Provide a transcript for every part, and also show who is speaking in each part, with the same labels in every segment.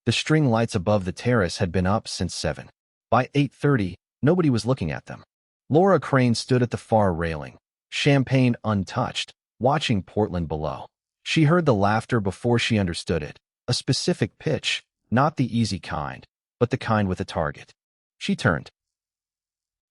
Speaker 1: The string lights above the terrace had been up since 7. By 8:30, nobody was looking at them. Laura Crane stood at the far railing, champagne untouched, watching Portland below. She heard the laughter before she understood it, a specific pitch, not the easy kind, but the kind with a target. She turned.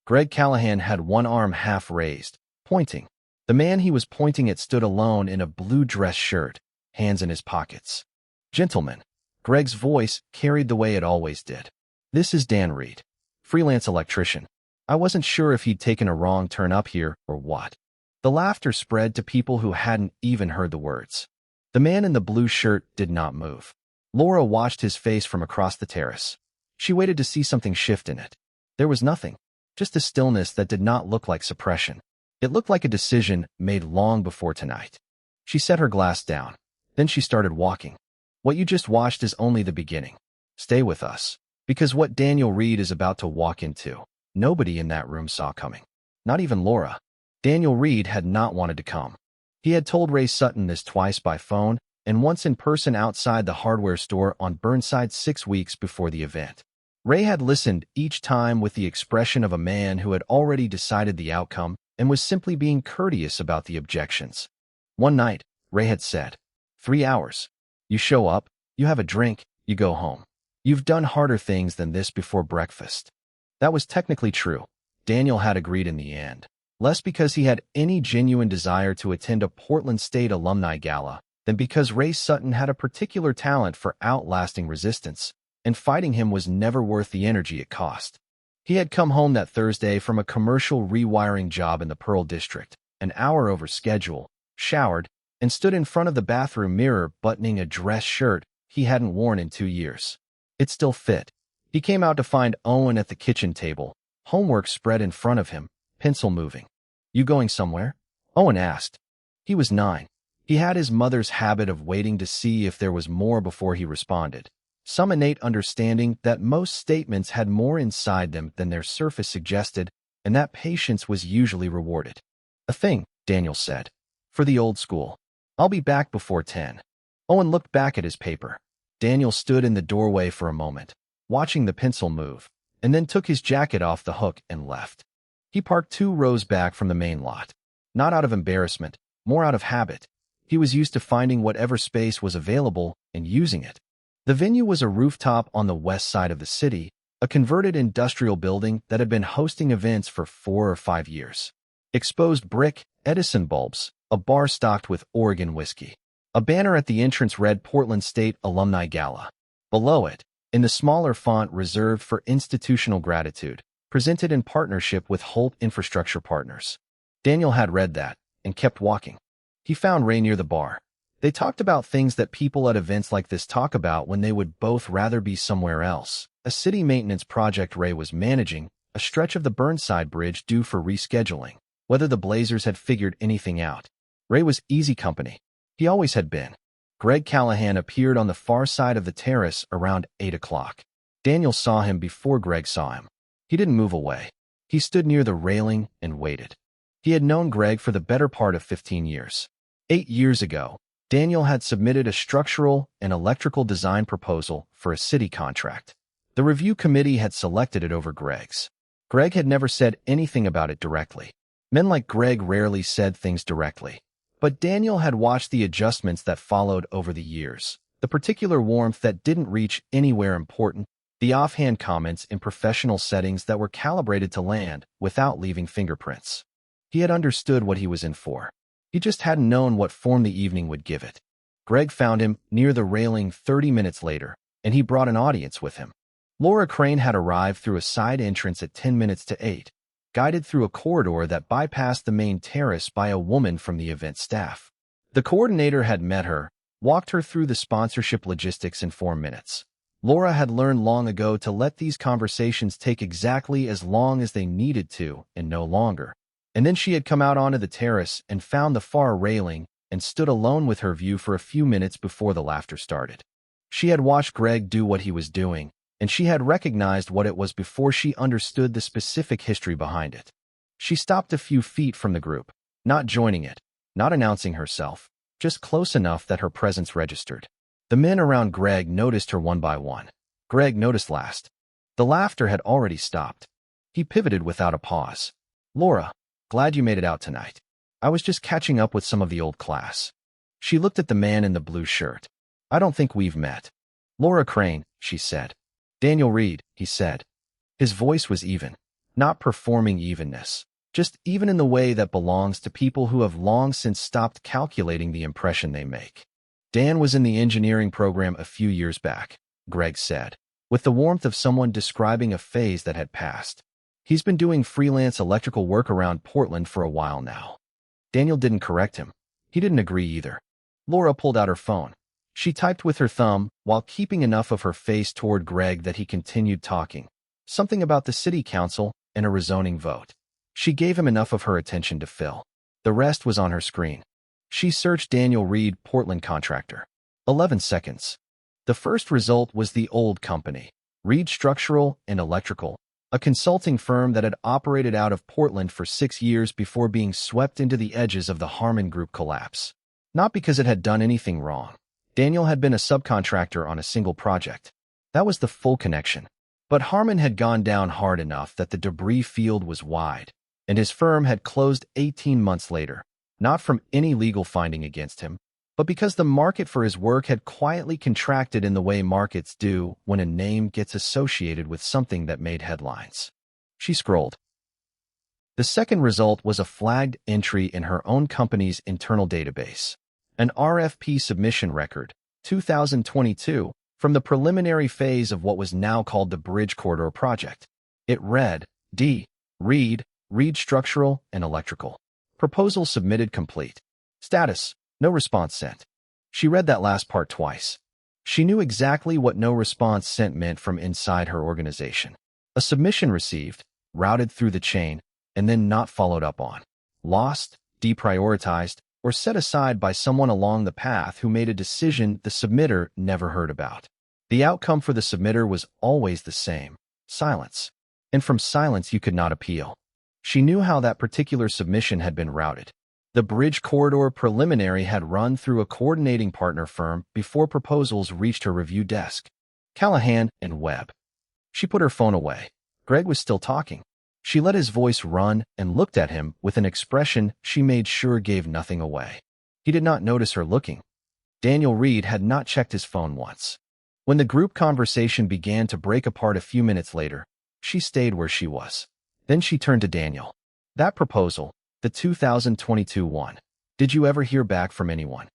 Speaker 1: Greg Callahan had one arm half raised, pointing. The man he was pointing at stood alone in a blue dress shirt, hands in his pockets. "Gentlemen," Greg's voice carried the way it always did. "This is Dan Reed, freelance electrician. I wasn't sure if he'd taken a wrong turn up here or what." The laughter spread to people who hadn't even heard the words. The man in the blue shirt did not move. Laura watched his face from across the terrace. She waited to see something shift in it. There was nothing, just a stillness that did not look like suppression. It looked like a decision made long before tonight. She set her glass down. Then she started walking. "What you just watched is only the beginning. Stay with us, because what Daniel Reed is about to walk into, nobody in that room saw coming. Not even Laura. Daniel Reed had not wanted to come. He had told Ray Sutton this twice by phone and once in person outside the hardware store on Burnside 6 weeks before the event. Ray had listened each time with the expression of a man who had already decided the outcome and was simply being courteous about the objections. One night, Ray had said, 3 hours. You show up, you have a drink, you go home. You've done harder things than this before breakfast." That was technically true. Daniel had agreed in the end. Less because he had any genuine desire to attend a Portland State alumni gala than because Ray Sutton had a particular talent for outlasting resistance, and fighting him was never worth the energy it cost. He had come home that Thursday from a commercial rewiring job in the Pearl District, an hour over schedule, showered, and stood in front of the bathroom mirror buttoning a dress shirt he hadn't worn in 2 years. It still fit. He came out to find Owen at the kitchen table, homework spread in front of him, pencil moving. "You going somewhere?" Owen asked. He was 9. He had his mother's habit of waiting to see if there was more before he responded, some innate understanding that most statements had more inside them than their surface suggested, and that patience was usually rewarded. "A thing," Daniel said. "For the old school. I'll be back before 10. Owen looked back at his paper. Daniel stood in the doorway for a moment, watching the pencil move, and then took his jacket off the hook and left. He parked 2 rows back from the main lot. Not out of embarrassment, more out of habit. He was used to finding whatever space was available and using it. The venue was a rooftop on the west side of the city, a converted industrial building that had been hosting events for 4 or 5 years. Exposed brick, Edison bulbs, a bar stocked with Oregon whiskey. A banner at the entrance read Portland State Alumni Gala. Below it, in the smaller font reserved for institutional gratitude, presented in partnership with Holt Infrastructure Partners. Daniel had read that and kept walking. He found Ray near the bar. They talked about things that people at events like this talk about when they would both rather be somewhere else. A city maintenance project Ray was managing, a stretch of the Burnside Bridge due for rescheduling, whether the Blazers had figured anything out. Ray was easy company. He always had been. Greg Callahan appeared on the far side of the terrace around 8 o'clock. Daniel saw him before Greg saw him. He didn't move away. He stood near the railing and waited. He had known Greg for the better part of 15 years. 8 years ago, Daniel had submitted a structural and electrical design proposal for a city contract. The review committee had selected it over Greg's. Greg had never said anything about it directly. Men like Greg rarely said things directly. But Daniel had watched the adjustments that followed over the years, the particular warmth that didn't reach anywhere important, the offhand comments in professional settings that were calibrated to land without leaving fingerprints. He had understood what he was in for. He just hadn't known what form the evening would give it. Greg found him near the railing 30 minutes later, and he brought an audience with him. Laura Crane had arrived through a side entrance at 10 minutes to 8. Guided through a corridor that bypassed the main terrace by a woman from the event staff. The coordinator had met her, walked her through the sponsorship logistics in 4 minutes. Laura had learned long ago to let these conversations take exactly as long as they needed to and no longer. And then she had come out onto the terrace and found the far railing and stood alone with her view for a few minutes before the laughter started. She had watched Greg do what he was doing, and she had recognized what it was before she understood the specific history behind it. She stopped a few feet from the group, not joining it, not announcing herself, just close enough that her presence registered. The men around Greg noticed her one by one. Greg noticed last. The laughter had already stopped. He pivoted without a pause. Laura, glad you made it out tonight. I was just catching up with some of the old class. She looked at the man in the blue shirt. I don't think we've met. Laura Crane, she said. Daniel Reed, he said. His voice was even. Not performing evenness. Just even in the way that belongs to people who have long since stopped calculating the impression they make. Dan was in the engineering program a few years back, Greg said, with the warmth of someone describing a phase that had passed. He's been doing freelance electrical work around Portland for a while now. Daniel didn't correct him. He didn't agree either. Laura pulled out her phone. She typed with her thumb while keeping enough of her face toward Greg that he continued talking. Something about the city council and a rezoning vote. She gave him enough of her attention to fill. The rest was on her screen. She searched Daniel Reed, Portland contractor. 11 seconds. The first result was the old company, Reed Structural and Electrical, a consulting firm that had operated out of Portland for 6 years before being swept into the edges of the Harmon Group collapse. Not because it had done anything wrong. Daniel had been a subcontractor on a single project. That was the full connection. But Harmon had gone down hard enough that the debris field was wide, and his firm had closed 18 months later, not from any legal finding against him, but because the market for his work had quietly contracted in the way markets do when a name gets associated with something that made headlines. She scrolled. The second result was a flagged entry in her own company's internal database. An RFP submission record, 2022, from the preliminary phase of what was now called the Bridge Corridor Project. It read, D. Reed Structural and Electrical. Proposal submitted complete. Status, no response sent. She read that last part twice. She knew exactly what no response sent meant from inside her organization. A submission received, routed through the chain, and then not followed up on. Lost, deprioritized, or set aside by someone along the path who made a decision the submitter never heard about. The outcome for the submitter was always the same, silence. And from silence you could not appeal. She knew how that particular submission had been routed. The Bridge Corridor preliminary had run through a coordinating partner firm before proposals reached her review desk. Callahan and Webb. She put her phone away. Greg was still talking. She let his voice run and looked at him with an expression she made sure gave nothing away. He did not notice her looking. Daniel Reed had not checked his phone once. When the group conversation began to break apart a few minutes later, she stayed where she was. Then she turned to Daniel. That proposal, the 2022 one. Did you ever hear back from anyone?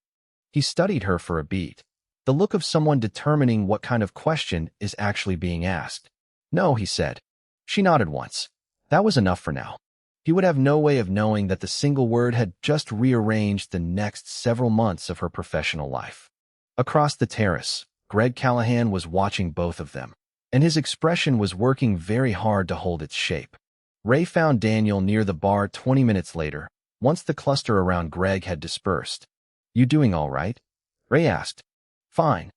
Speaker 1: He studied her for a beat. The look of someone determining what kind of question is actually being asked. No, he said. She nodded once. That was enough for now. He would have no way of knowing that the single word had just rearranged the next several months of her professional life. Across the terrace, Greg Callahan was watching both of them, and his expression was working very hard to hold its shape. Ray found Daniel near the bar 20 minutes later, once the cluster around Greg had dispersed. You doing all right? Ray asked. Fine.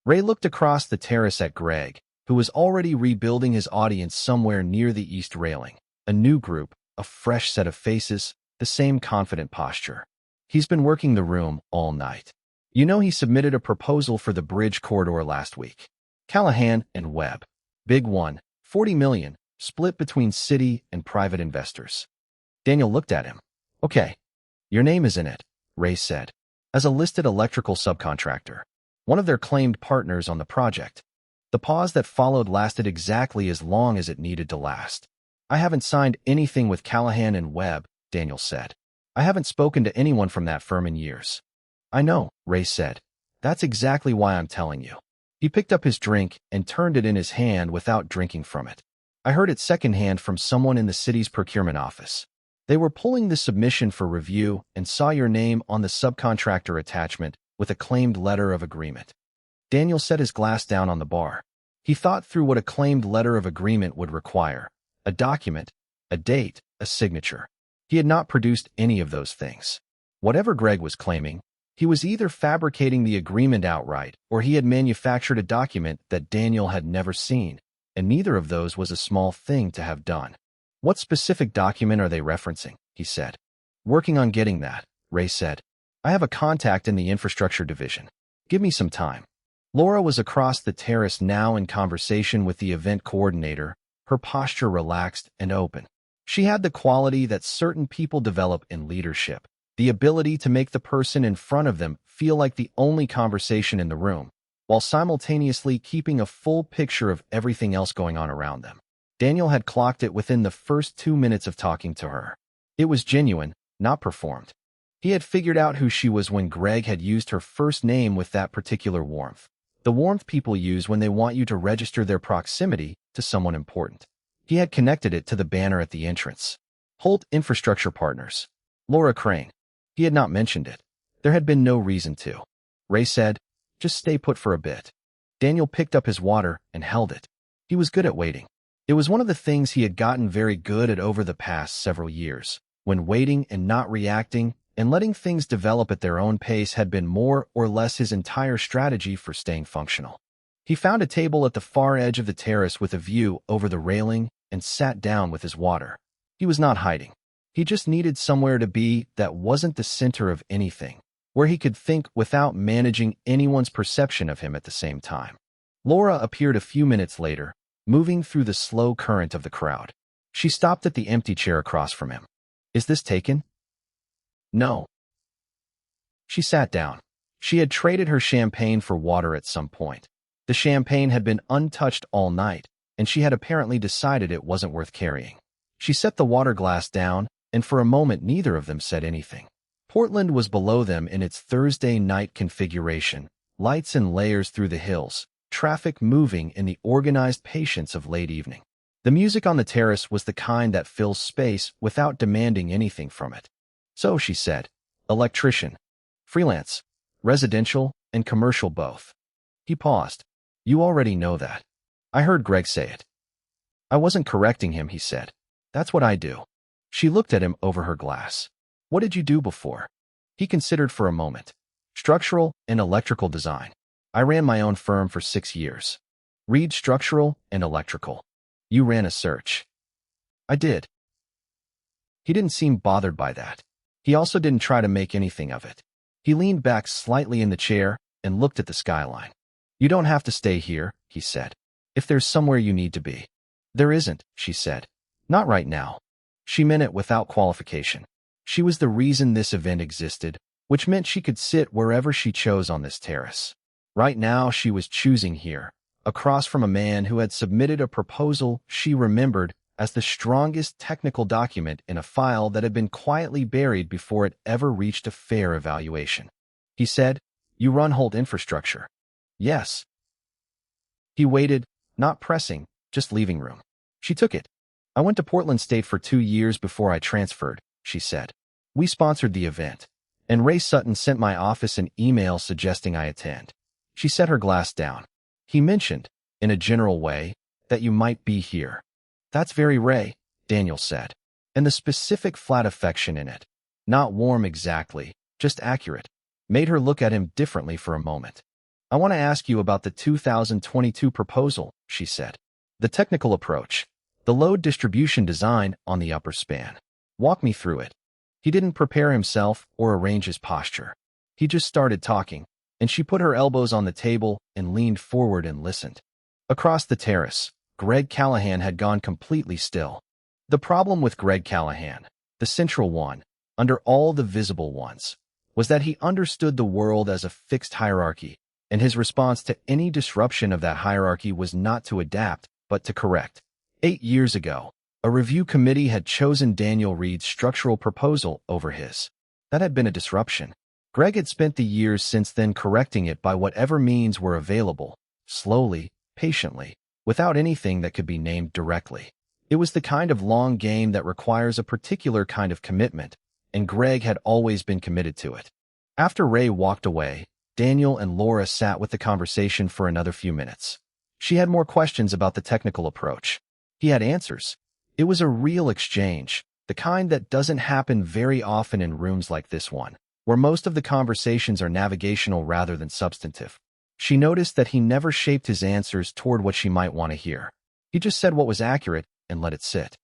Speaker 1: Ray looked across the terrace at Greg, who was already rebuilding his audience somewhere near the east railing. A new group, a fresh set of faces, the same confident posture. He's been working the room all night. You know he submitted a proposal for the Bridge Corridor last week. Callahan and Webb. Big one, $40 million. Split between city and private investors. Daniel looked at him. Okay. Your name is in it, Ray said. As a listed electrical subcontractor. One of their claimed partners on the project. The pause that followed lasted exactly as long as it needed to last. I haven't signed anything with Callahan and Webb, Daniel said. I haven't spoken to anyone from that firm in years. I know, Ray said. That's exactly why I'm telling you. He picked up his drink and turned it in his hand without drinking from it. I heard it secondhand from someone in the city's procurement office. They were pulling the submission for review and saw your name on the subcontractor attachment with a claimed letter of agreement. Daniel set his glass down on the bar. He thought through what a claimed letter of agreement would require. A document, a date, a signature. He had not produced any of those things. Whatever Greg was claiming, he was either fabricating the agreement outright or he had manufactured a document that Daniel had never seen. And neither of those was a small thing to have done. What specific document are they referencing? He said. Working on getting that, Ray said. I have a contact in the infrastructure division. Give me some time. Laura was across the terrace now in conversation with the event coordinator, her posture relaxed and open. She had the quality that certain people develop in leadership, the ability to make the person in front of them feel like the only conversation in the room, while simultaneously keeping a full picture of everything else going on around them. Daniel had clocked it within the first 2 minutes of talking to her. It was genuine, not performed. He had figured out who she was when Greg had used her first name with that particular warmth. The warmth people use when they want you to register their proximity to someone important. He had connected it to the banner at the entrance. Holt Infrastructure Partners. Laura Crane. He had not mentioned it. There had been no reason to. Ray said, "Just stay put for a bit." Daniel picked up his water and held it. He was good at waiting. It was one of the things he had gotten very good at over the past several years, when waiting and not reacting and letting things develop at their own pace had been more or less his entire strategy for staying functional. He found a table at the far edge of the terrace with a view over the railing and sat down with his water. He was not hiding. He just needed somewhere to be that wasn't the center of anything, where he could think without managing anyone's perception of him at the same time. Laura appeared a few minutes later, moving through the slow current of the crowd. She stopped at the empty chair across from him. "Is this taken?" "No." She sat down. She had traded her champagne for water at some point. The champagne had been untouched all night, and she had apparently decided it wasn't worth carrying. She set the water glass down, and for a moment neither of them said anything. Portland was below them in its Thursday night configuration, lights in layers through the hills, traffic moving in the organized patience of late evening. The music on the terrace was the kind that fills space without demanding anything from it. "So," she said, "electrician, freelance, residential, and commercial both." He paused. "You already know that. I heard Greg say it." "I wasn't correcting him," he said. "That's what I do." She looked at him over her glass. "What did you do before?" He considered for a moment. "Structural and electrical design. I ran my own firm for 6 years. Read structural and electrical. You ran a search." "I did." He didn't seem bothered by that. He also didn't try to make anything of it. He leaned back slightly in the chair and looked at the skyline. "You don't have to stay here," he said, "if there's somewhere you need to be." "There isn't," she said. "Not right now." She meant it without qualification. She was the reason this event existed, which meant she could sit wherever she chose on this terrace. Right now she was choosing here, across from a man who had submitted a proposal she remembered as the strongest technical document in a file that had been quietly buried before it ever reached a fair evaluation. He said, "You run Holt Infrastructure." "Yes." He waited, not pressing, just leaving room. She took it. "I went to Portland State for 2 years before I transferred," she said. "We sponsored the event, and Ray Sutton sent my office an email suggesting I attend." She set her glass down. "He mentioned, in a general way, that you might be here." "That's very Ray," Daniel said. And the specific flat affection in it, not warm exactly, just accurate, made her look at him differently for a moment. "I want to ask you about the 2022 proposal," she said. "The technical approach, the load distribution design on the upper span. Walk me through it." He didn't prepare himself or arrange his posture. He just started talking, and she put her elbows on the table and leaned forward and listened. Across the terrace, Greg Callahan had gone completely still. The problem with Greg Callahan, the central one, under all the visible ones, was that he understood the world as a fixed hierarchy, and his response to any disruption of that hierarchy was not to adapt, but to correct. 8 years ago, a review committee had chosen Daniel Reed's structural proposal over his. That had been a disruption. Greg had spent the years since then correcting it by whatever means were available, slowly, patiently, without anything that could be named directly. It was the kind of long game that requires a particular kind of commitment, and Greg had always been committed to it. After Ray walked away, Daniel and Laura sat with the conversation for another few minutes. She had more questions about the technical approach. He had answers. It was a real exchange, the kind that doesn't happen very often in rooms like this one, where most of the conversations are navigational rather than substantive. She noticed that he never shaped his answers toward what she might want to hear. He just said what was accurate and let it sit.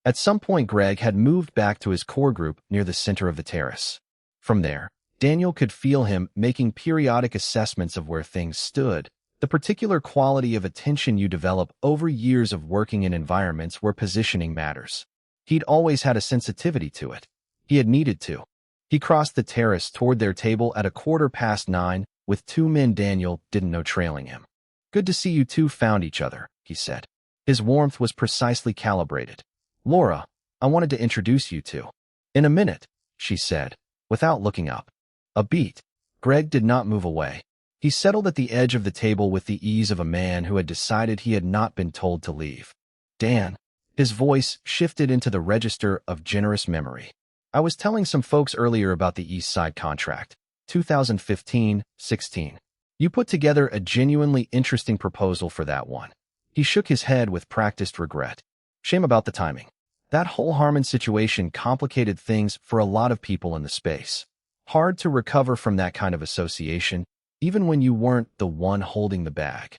Speaker 1: At some point, Greg had moved back to his core group near the center of the terrace. From there, Daniel could feel him making periodic assessments of where things stood, the particular quality of attention you develop over years of working in environments where positioning matters. He'd always had a sensitivity to it. He had needed to. He crossed the terrace toward their table at 9:15, with two men Daniel didn't know trailing him. "Good to see you two found each other," he said. His warmth was precisely calibrated. "Laura, I wanted to introduce you to." "In a minute," she said, without looking up. A beat. Greg did not move away. He settled at the edge of the table with the ease of a man who had decided he had not been told to leave. "Dan." His voice shifted into the register of generous memory. "I was telling some folks earlier about the East Side contract, 2015-16. You put together a genuinely interesting proposal for that one." He shook his head with practiced regret. "Shame about the timing. That whole Harmon situation complicated things for a lot of people in the space. Hard to recover from that kind of association, even when you weren't the one holding the bag."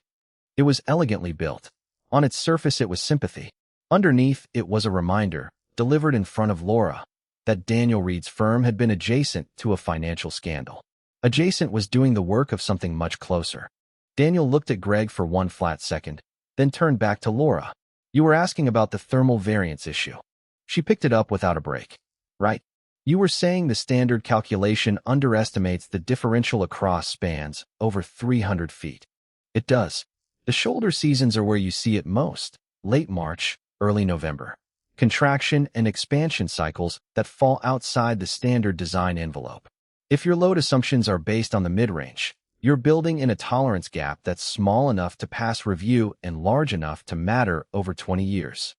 Speaker 1: It was elegantly built. On its surface it was sympathy. Underneath it was a reminder, delivered in front of Laura, that Daniel Reed's firm had been adjacent to a financial scandal. Adjacent was doing the work of something much closer. Daniel looked at Greg for one flat second, then turned back to Laura. "You were asking about the thermal variance issue." She picked it up without a break. "Right. You were saying the standard calculation underestimates the differential across spans over 300 feet. It does. The shoulder seasons are where you see it most, late March, early November. Contraction and expansion cycles that fall outside the standard design envelope. If your load assumptions are based on the mid-range, you're building in a tolerance gap that's small enough to pass review and large enough to matter over 20 years.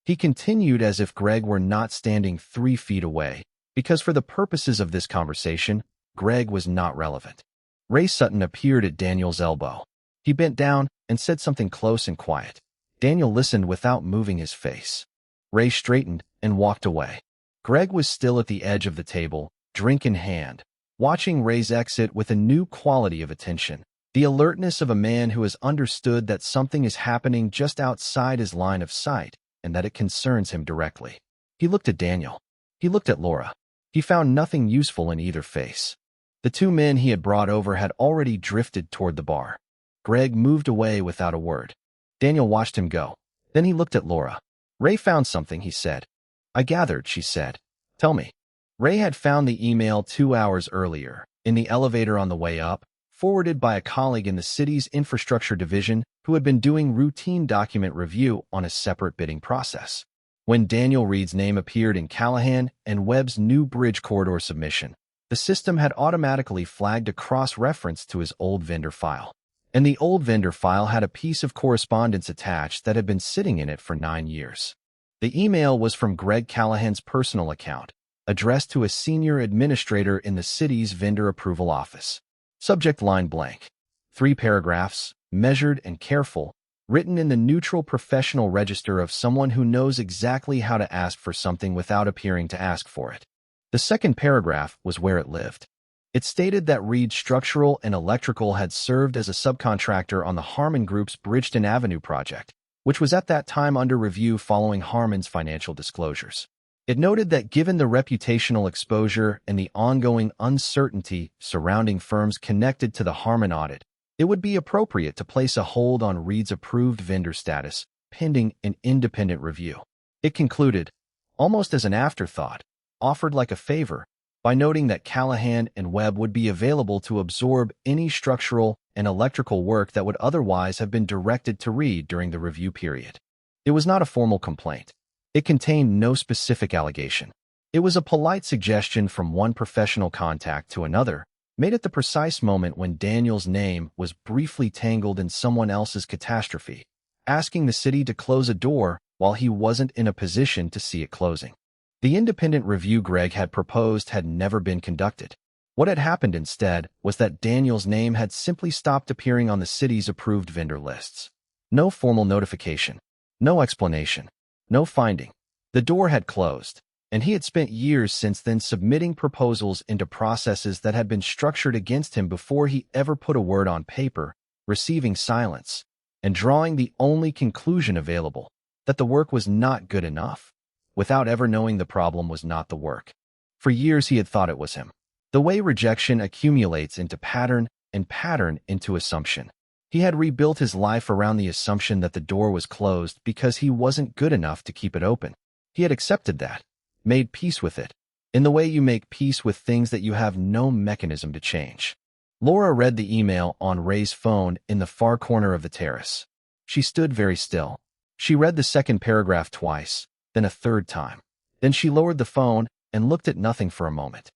Speaker 1: He continued as if Greg were not standing 3 feet away, because for the purposes of this conversation, Greg was not relevant. Ray Sutton appeared at Daniel's elbow. He bent down and said something close and quiet. Daniel listened without moving his face. Ray straightened and walked away. Greg was still at the edge of the table, drink in hand, watching Ray's exit with a new quality of attention, the alertness of a man who has understood that something is happening just outside his line of sight and that it concerns him directly. He looked at Daniel. He looked at Laura. He found nothing useful in either face. The two men he had brought over had already drifted toward the bar. Greg moved away without a word. Daniel watched him go. Then he looked at Laura. "Ray found something," he said. "I gathered," she said. "Tell me." Ray had found the email 2 hours earlier, in the elevator on the way up, forwarded by a colleague in the city's infrastructure division who had been doing routine document review on a separate bidding process. When Daniel Reed's name appeared in Callahan and Webb's new bridge corridor submission, the system had automatically flagged a cross-reference to his old vendor file. And the old vendor file had a piece of correspondence attached that had been sitting in it for 9 years. The email was from Greg Callahan's personal account, addressed to a senior administrator in the city's vendor approval office. Subject line blank. 3 paragraphs, measured and careful, written in the neutral professional register of someone who knows exactly how to ask for something without appearing to ask for it. The second paragraph was where it lived. It stated that Reed Structural and Electrical had served as a subcontractor on the Harmon Group's Bridgeton Avenue project, which was at that time under review following Harmon's financial disclosures. It noted that given the reputational exposure and the ongoing uncertainty surrounding firms connected to the Harmon audit, it would be appropriate to place a hold on Reed's approved vendor status, pending an independent review. It concluded, almost as an afterthought, offered like a favor, by noting that Callahan and Webb would be available to absorb any structural and electrical work that would otherwise have been directed to Reed during the review period. It was not a formal complaint. It contained no specific allegation. It was a polite suggestion from one professional contact to another, made at the precise moment when Daniel's name was briefly tangled in someone else's catastrophe, asking the city to close a door while he wasn't in a position to see it closing. The independent review Greg had proposed had never been conducted. What had happened instead was that Daniel's name had simply stopped appearing on the city's approved vendor lists. No formal notification, no explanation, no finding. The door had closed, and he had spent years since then submitting proposals into processes that had been structured against him before he ever put a word on paper, receiving silence, and drawing the only conclusion available, that the work was not good enough, without ever knowing the problem was not the work. For years he had thought it was him. The way rejection accumulates into pattern and pattern into assumption. He had rebuilt his life around the assumption that the door was closed because he wasn't good enough to keep it open. He had accepted that, made peace with it, in the way you make peace with things that you have no mechanism to change. Laura read the email on Ray's phone in the far corner of the terrace. She stood very still. She read the second paragraph twice, then a third time. Then she lowered the phone and looked at nothing for a moment.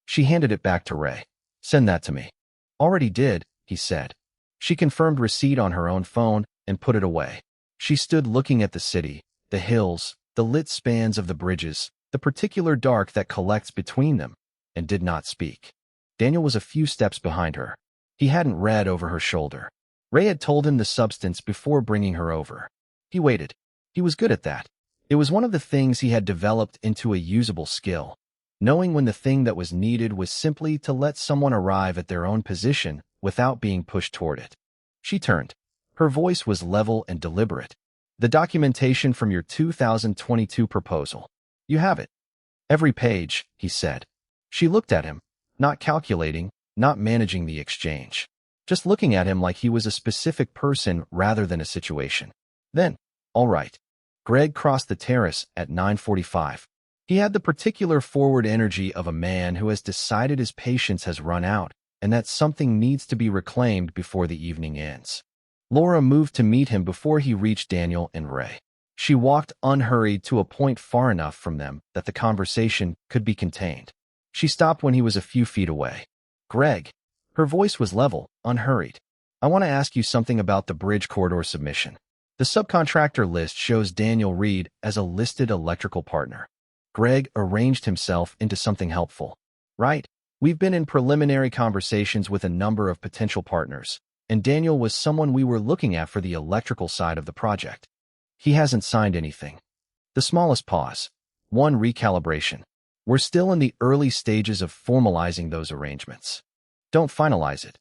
Speaker 1: She handed it back to Ray. "Send that to me." "Already did," he said. She confirmed receipt on her own phone and put it away. She stood looking at the city, the hills, the lit spans of the bridges, the particular dark that collects between them, and did not speak. Daniel was a few steps behind her. He hadn't read over her shoulder. Ray had told him the substance before bringing her over. He waited. He was good at that. It was one of the things he had developed into a usable skill, knowing when the thing that was needed was simply to let someone arrive at their own position without being pushed toward it. She turned. Her voice was level and deliberate. "The documentation from your 2022 proposal. You have it." "Every page," he said. She looked at him, not calculating, not managing the exchange, just looking at him like he was a specific person rather than a situation. Then, "All right." Greg crossed the terrace at 9:45. He had the particular forward energy of a man who has decided his patience has run out and that something needs to be reclaimed before the evening ends. Laura moved to meet him before he reached Daniel and Ray. She walked unhurried to a point far enough from them that the conversation could be contained. She stopped when he was a few feet away. "Greg." Her voice was level, unhurried. "I want to ask you something about the bridge corridor submission. The subcontractor list shows Daniel Reed as a listed electrical partner." Greg arranged himself into something helpful. "Right. We've been in preliminary conversations with a number of potential partners, and Daniel was someone we were looking at for the electrical side of the project. He hasn't signed anything." The smallest pause. One recalibration. "We're still in the early stages of formalizing those arrangements. Don't finalize it."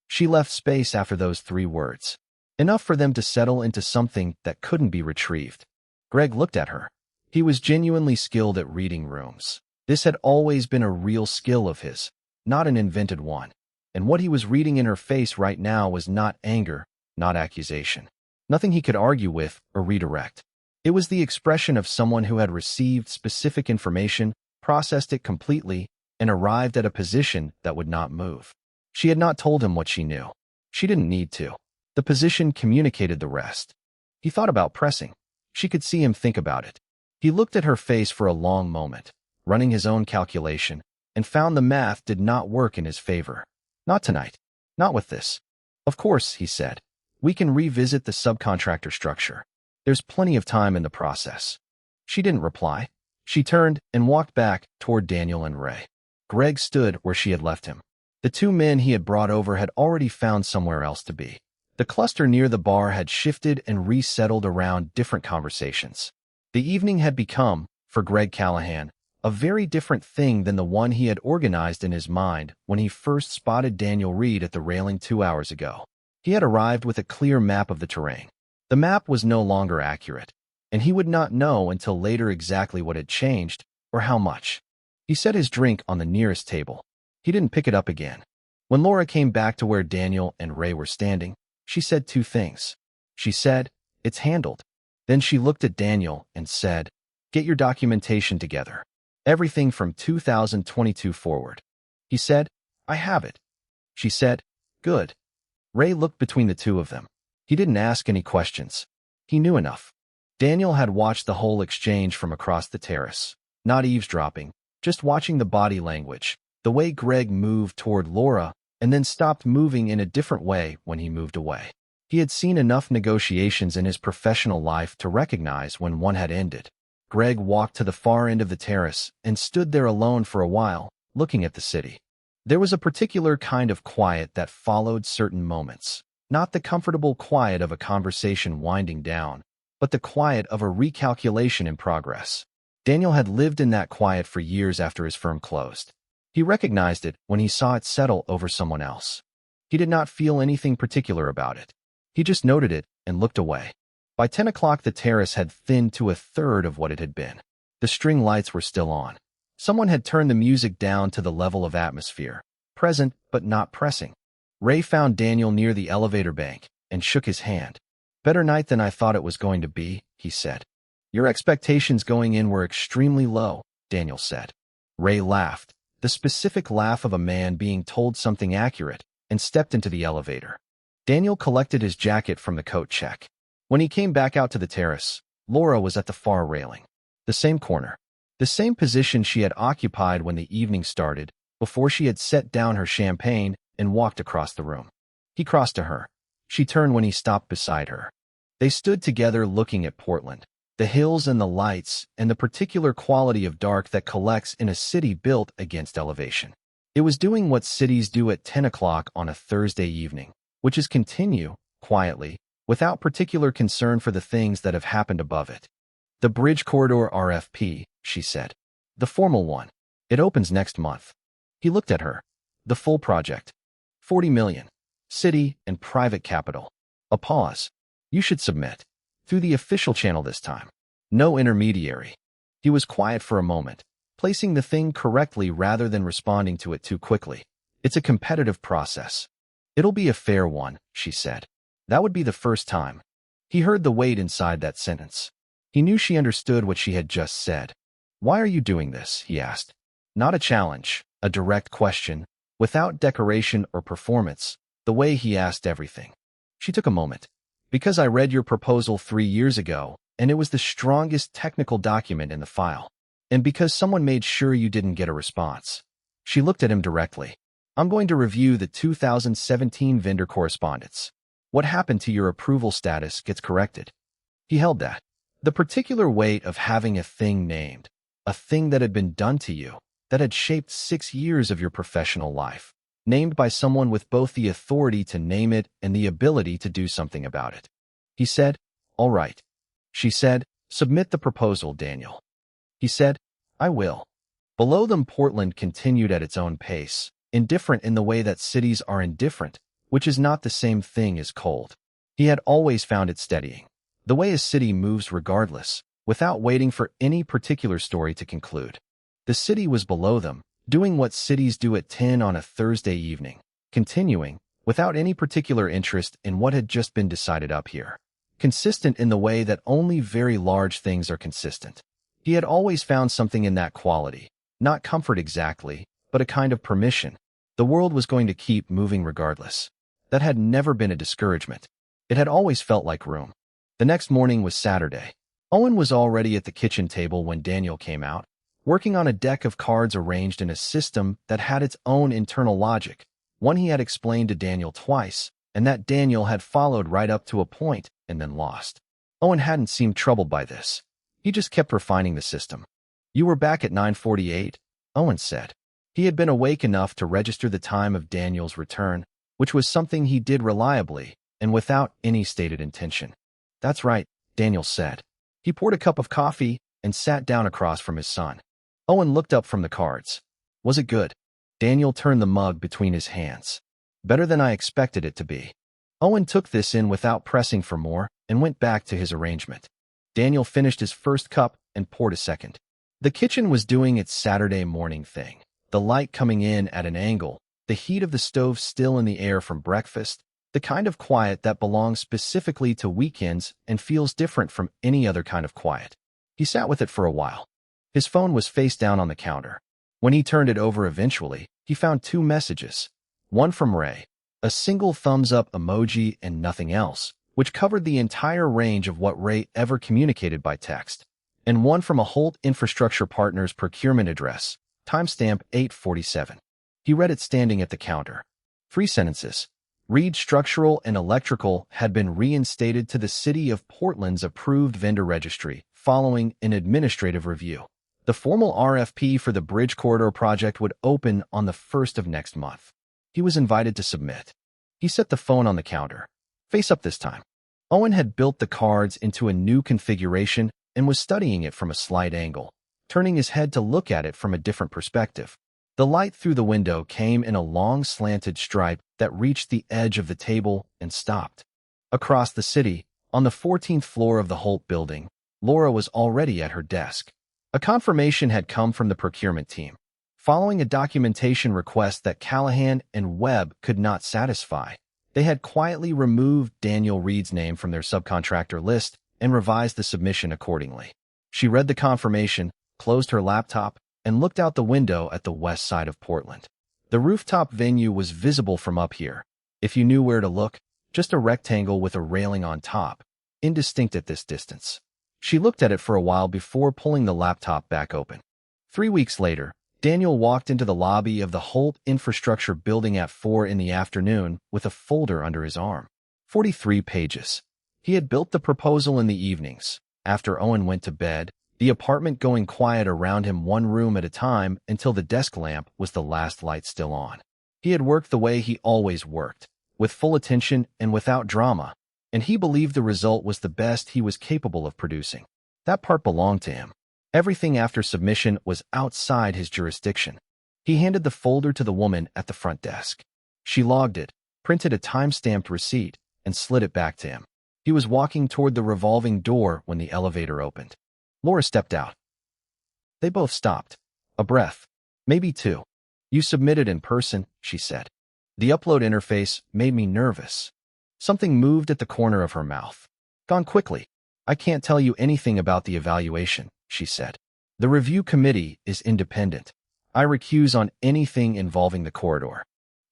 Speaker 1: She left space after those 3 words. Enough for them to settle into something that couldn't be retrieved. Greg looked at her. He was genuinely skilled at reading rooms. This had always been a real skill of his, not an invented one. And what he was reading in her face right now was not anger, not accusation. Nothing he could argue with or redirect. It was the expression of someone who had received specific information, processed it completely, and arrived at a position that would not move. She had not told him what she knew. She didn't need to. The position communicated the rest. He thought about pressing. She could see him think about it. He looked at her face for a long moment, running his own calculation, and found the math did not work in his favor. "Not tonight. Not with this." "Of course," he said. "We can revisit the subcontractor structure. There's plenty of time in the process." She didn't reply. She turned and walked back toward Daniel and Ray. Greg stood where she had left him. The 2 men he had brought over had already found somewhere else to be. The cluster near the bar had shifted and resettled around different conversations. The evening had become, for Greg Callahan, a very different thing than the one he had organized in his mind when he first spotted Daniel Reed at the railing 2 hours ago. He had arrived with a clear map of the terrain. The map was no longer accurate, and he would not know until later exactly what had changed or how much. He set his drink on the nearest table. He didn't pick it up again. When Laura came back to where Daniel and Ray were standing, she said 2 things. She said, "It's handled." Then she looked at Daniel and said, "Get your documentation together. Everything from 2022 forward." He said, "I have it." She said, "Good." Ray looked between the 2 of them. He didn't ask any questions. He knew enough. Daniel had watched the whole exchange from across the terrace, not eavesdropping, just watching the body language, the way Greg moved toward Laura and then stopped moving in a different way when he moved away. He had seen enough negotiations in his professional life to recognize when one had ended. Greg walked to the far end of the terrace and stood there alone for a while, looking at the city. There was a particular kind of quiet that followed certain moments, not the comfortable quiet of a conversation winding down, but the quiet of a recalculation in progress. Daniel had lived in that quiet for years after his firm closed. He recognized it when he saw it settle over someone else. He did not feel anything particular about it. He just noted it and looked away. By 10 o'clock the terrace had thinned to a third of what it had been. The string lights were still on. Someone had turned the music down to the level of atmosphere, present but not pressing. Ray found Daniel near the elevator bank and shook his hand. "Better night than I thought it was going to be," he said. "Your expectations going in were extremely low," Daniel said. Ray laughed, the specific laugh of a man being told something accurate, and stepped into the elevator. Daniel collected his jacket from the coat check. When he came back out to the terrace, Laura was at the far railing. The same corner. The same position she had occupied when the evening started, before she had set down her champagne and walked across the room. He crossed to her. She turned when he stopped beside her. They stood together looking at Portland, the hills and the lights, and the particular quality of dark that collects in a city built against elevation. It was doing what cities do at 10 o'clock on a Thursday evening, which is continue, quietly, without particular concern for the things that have happened above it. "The Bridge Corridor RFP," she said. "The formal one. It opens next month." He looked at her. "The full project. 40 million. City and private capital." A pause. "You should submit. Through the official channel this time. No intermediary." He was quiet for a moment, placing the thing correctly rather than responding to it too quickly. "It's a competitive process." "It'll be a fair one," she said. That would be the first time. He heard the weight inside that sentence. He knew she understood what she had just said. "Why are you doing this?" he asked. Not a challenge, a direct question, without decoration or performance, the way he asked everything. She took a moment. "Because I read your proposal 3 years ago, and it was the strongest technical document in the file. And because someone made sure you didn't get a response." She looked at him directly. "I'm going to review the 2017 vendor correspondence. What happened to your approval status gets corrected." He held that. The particular weight of having a thing named, a thing that had been done to you, that had shaped 6 years of your professional life, named by someone with both the authority to name it and the ability to do something about it. He said, "All right." She said, "Submit the proposal, Daniel." He said, "I will." Below them, Portland continued at its own pace, indifferent in the way that cities are indifferent, which is not the same thing as cold. He had always found it steadying. The way a city moves regardless, without waiting for any particular story to conclude. The city was below them, doing what cities do at 10 on a Thursday evening, continuing, without any particular interest in what had just been decided up here. Consistent in the way that only very large things are consistent. He had always found something in that quality, not comfort exactly, but a kind of permission. The world was going to keep moving regardless. That had never been a discouragement. It had always felt like room. The next morning was Saturday. Owen was already at the kitchen table when Daniel came out, working on a deck of cards arranged in a system that had its own internal logic, one he had explained to Daniel twice, and that Daniel had followed right up to a point and then lost. Owen hadn't seemed troubled by this. He just kept refining the system. "You were back at 9:48, Owen said. He had been awake enough to register the time of Daniel's return, which was something he did reliably and without any stated intention. "That's right," Daniel said. He poured a cup of coffee and sat down across from his son. Owen looked up from the cards. "Was it good?" Daniel turned the mug between his hands. "Better than I expected it to be." Owen took this in without pressing for more and went back to his arrangement. Daniel finished his first cup and poured a second. The kitchen was doing its Saturday morning thing. The light coming in at an angle, the heat of the stove still in the air from breakfast, the kind of quiet that belongs specifically to weekends and feels different from any other kind of quiet. He sat with it for a while. His phone was face down on the counter. When he turned it over eventually, he found 2 messages. One from Ray, a single thumbs-up emoji and nothing else, which covered the entire range of what Ray ever communicated by text, and one from a Holt Infrastructure Partners procurement address, timestamp 8:47. He read it standing at the counter. 3 sentences. Reed Structural and Electrical had been reinstated to the City of Portland's approved vendor registry following an administrative review. The formal RFP for the Bridge Corridor project would open on the 1st of next month. He was invited to submit. He set the phone on the counter. Face up this time. Owen had built the cards into a new configuration and was studying it from a slight angle, turning his head to look at it from a different perspective. The light through the window came in a long slanted stripe that reached the edge of the table and stopped. Across the city, on the 14th floor of the Holt building, Laura was already at her desk. A confirmation had come from the procurement team, following a documentation request that Callahan and Webb could not satisfy. They had quietly removed Daniel Reed's name from their subcontractor list and revised the submission accordingly. She read the confirmation, closed her laptop, and looked out the window at the west side of Portland. The rooftop venue was visible from up here. If you knew where to look, just a rectangle with a railing on top, indistinct at this distance. She looked at it for a while before pulling the laptop back open. 3 weeks later, Daniel walked into the lobby of the Holt Infrastructure Building at 4 in the afternoon with a folder under his arm. 43 pages. He had built the proposal in the evenings. After Owen went to bed, the apartment going quiet around him one room at a time until the desk lamp was the last light still on. He had worked the way he always worked, with full attention and without drama, and he believed the result was the best he was capable of producing. That part belonged to him. Everything after submission was outside his jurisdiction. He handed the folder to the woman at the front desk. She logged it, printed a time-stamped receipt, and slid it back to him. He was walking toward the revolving door when the elevator opened. Laura stepped out. They both stopped. A breath. Maybe two. You submitted in person, she said. The upload interface made me nervous. Something moved at the corner of her mouth. Gone quickly. I can't tell you anything about the evaluation, she said. The review committee is independent. I recuse on anything involving the corridor.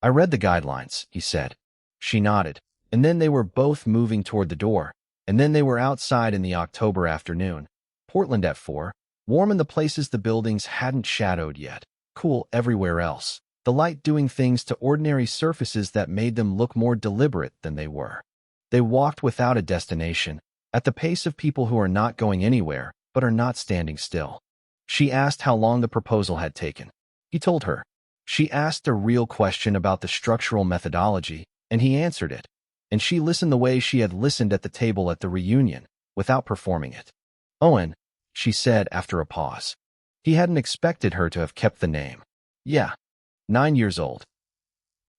Speaker 1: I read the guidelines, he said. She nodded, and then they were both moving toward the door, and then they were outside in the October afternoon. Portland at 4, warm in the places the buildings hadn't shadowed yet, cool everywhere else, the light doing things to ordinary surfaces that made them look more deliberate than they were. They walked without a destination, at the pace of people who are not going anywhere, but are not standing still. She asked how long the proposal had taken. He told her. She asked a real question about the structural methodology, and he answered it. And she listened the way she had listened at the table at the reunion, without performing it. Owen, she said after a pause. He hadn't expected her to have kept the name. Yeah. 9 years old.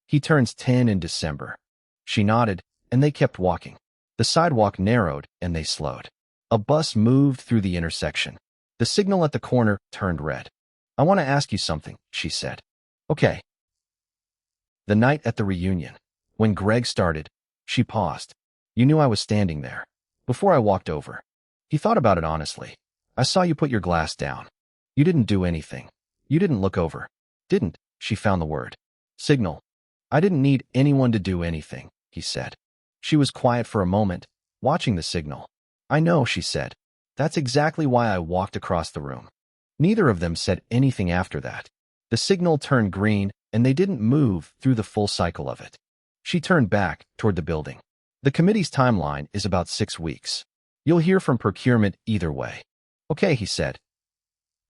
Speaker 1: He turns 10 in December. She nodded, and they kept walking. The sidewalk narrowed, and they slowed. A bus moved through the intersection. The signal at the corner turned red. I want to ask you something, she said. Okay. The night at the reunion. When Greg started, she paused. You knew I was standing there. Before I walked over. He thought about it honestly. I saw you put your glass down. You didn't do anything. You didn't look over. Didn't, she found the word. Signal. I didn't need anyone to do anything, he said. She was quiet for a moment, watching the signal. I know, she said. That's exactly why I walked across the room. Neither of them said anything after that. The signal turned green, and they didn't move through the full cycle of it. She turned back toward the building. The committee's timeline is about 6 weeks. You'll hear from procurement either way. Okay, he said.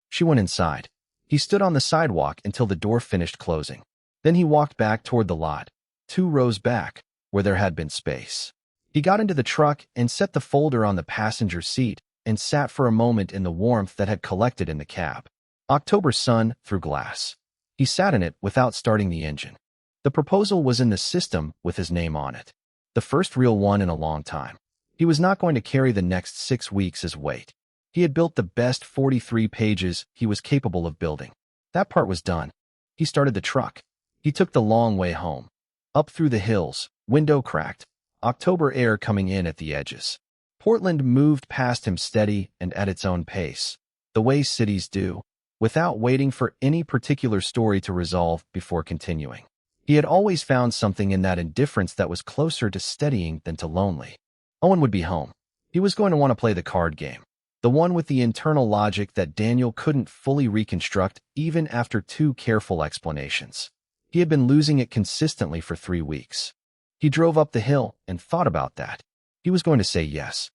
Speaker 1: She went inside. He stood on the sidewalk until the door finished closing. Then he walked back toward the lot, 2 rows back, where there had been space. He got into the truck and set the folder on the passenger seat and sat for a moment in the warmth that had collected in the cab. October sun through glass. He sat in it without starting the engine. The proposal was in the system with his name on it. The first real one in a long time. He was not going to carry the next 6 weeks as weight. He had built the best 43 pages he was capable of building. That part was done. He started the truck. He took the long way home. Up through the hills, window cracked, October air coming in at the edges. Portland moved past him steady and at its own pace, the way cities do, without waiting for any particular story to resolve before continuing. He had always found something in that indifference that was closer to steadying than to lonely. Owen would be home. He was going to want to play the card game, the one with the internal logic that Daniel couldn't fully reconstruct even after 2 careful explanations. He had been losing it consistently for 3 weeks. He drove up the hill and thought about that. He was going to say yes.